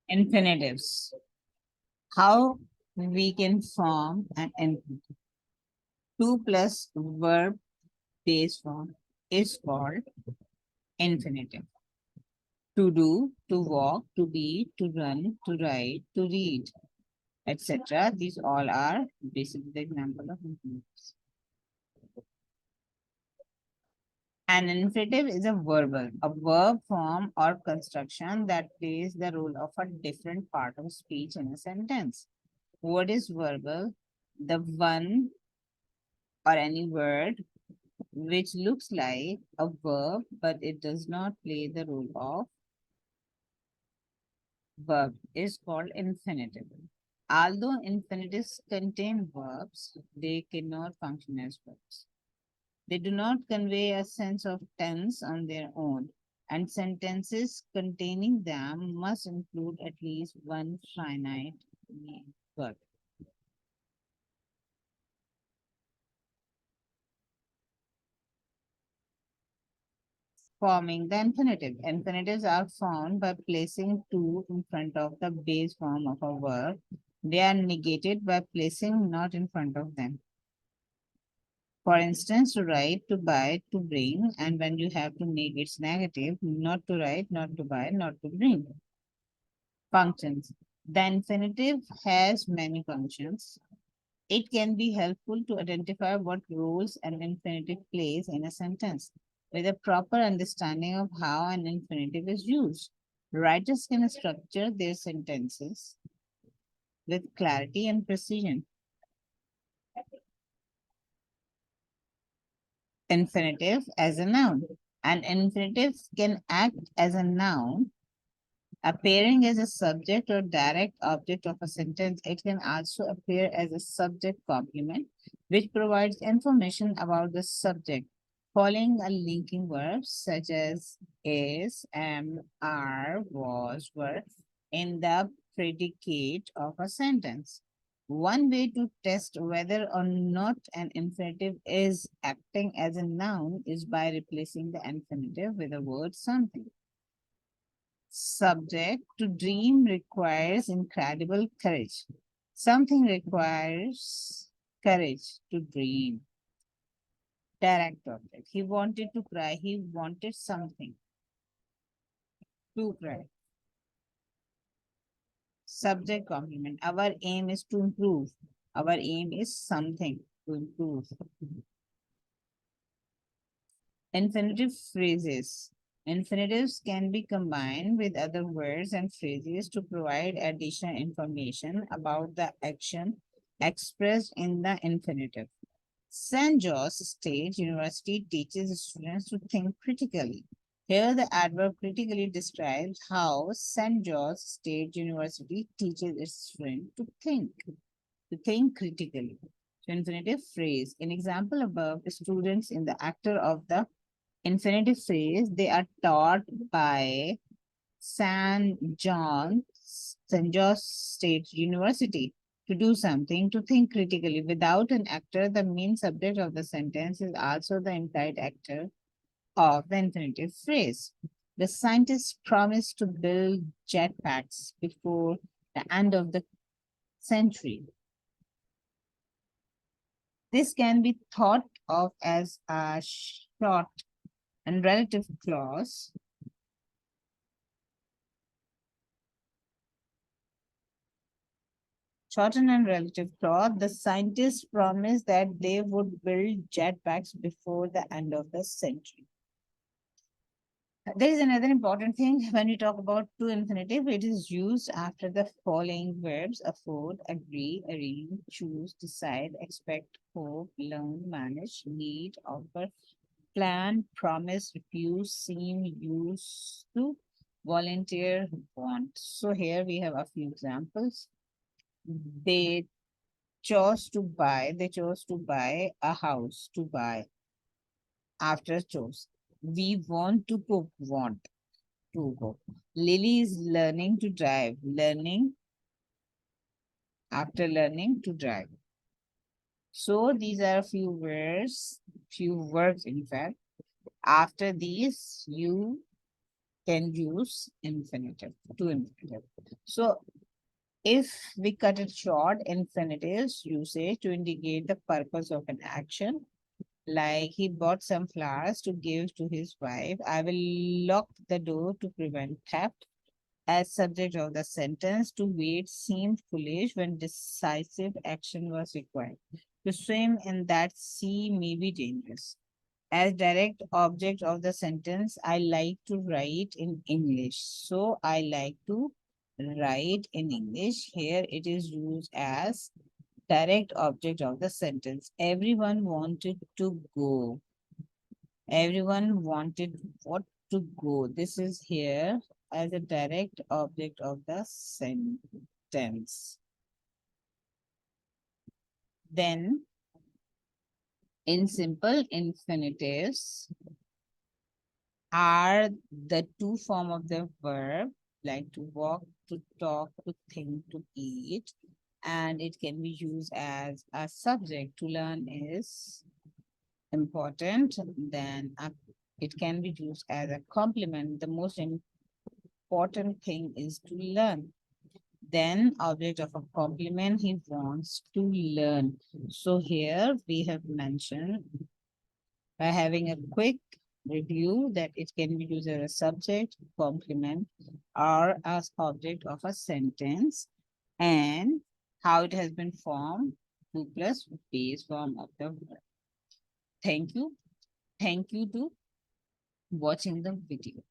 Infinitives. How we can form an infinitive. To plus verb base form is called infinitive. To do, to walk, to be, to run, to write, to read, etc. These all are basically the example of infinitives. An infinitive is a verb form or construction that plays the role of a different part of speech in a sentence. What is verbal? The one or any word which looks like a verb, but it does not play the role of verb is called infinitive. Although infinitives contain verbs, they cannot function as verbs. They do not convey a sense of tense on their own, and sentences containing them must include at least one finite verb. Forming the infinitive. Infinitives are formed by placing to in front of the base form of a verb. They are negated by placing not in front of them. For instance, to write, to buy, to bring, and when you have to make its negative, not to write, not to buy, not to bring. Functions. The infinitive has many functions. It can be helpful to identify what roles an infinitive plays in a sentence. With a proper understanding of how an infinitive is used, writers can structure their sentences with clarity and precision. Infinitive as a noun. An infinitive can act as a noun, appearing as a subject or direct object of a sentence. It can also appear as a subject complement, which provides information about the subject, following a linking verb such as is, am, are, was, were in the predicate of a sentence. One way to test whether or not an infinitive is acting as a noun is by replacing the infinitive with the word something. Subject to dream requires incredible courage. Something requires courage to dream. Direct object. He wanted to cry. He wanted something to cry. Subject complement. Our aim is to improve. Our aim is something to improve. Infinitive phrases. Infinitives can be combined with other words and phrases to provide additional information about the action expressed in the infinitive. St. George State University teaches students to think critically. Here, the adverb critically describes how St. George State University teaches its students to think critically. So, infinitive phrase. In example above, students in the actor of the infinitive phrase, they are taught by St. George State University to do something, to think critically. Without an actor, the main subject of the sentence is also the implied actor of the infinitive phrase. The scientists promised to build jetpacks before the end of the century. This can be thought of as a short and relative clause shortened and relative clause. The scientists promised that they would build jetpacks before the end of the century. There is another important thing when we talk about to infinitive. It is used after the following verbs: afford, agree, arrange, choose, decide, expect, hope, learn, manage, need, offer, plan, promise, refuse, seem, use to, volunteer, want. So here we have a few examples. They they chose to buy a house, to buy after chose. We want to cook, want to go. Lily is learning to drive, learning after learning to drive. So these are a few words in fact. After these, you can use infinitive to infinitive. So if we cut it short, infinitives usage to indicate the purpose of an action, like he bought some flowers to give to his wife. I will lock the door to prevent theft. As subject of the sentence, to wait seemed foolish when decisive action was required. To swim in that sea may be dangerous. As direct object of the sentence, I like to write in English. So I like to write in English. Here it is used as direct object of the sentence. Everyone wanted to go. Everyone wanted what to go. This is here as a direct object of the sentence. Then in simple infinitives are the two form of the verb, like to walk, to talk, to think, to eat, and it can be used as a subject. To learn is important. Then it can be used as a complement. The most important thing is to learn. Then object of a complement, he wants to learn. So here we have mentioned by having a quick review that it can be used as a subject, complement, or as object of a sentence, and how it has been formed, to plus base form of the verb. Thank you. Thank you to watching the video.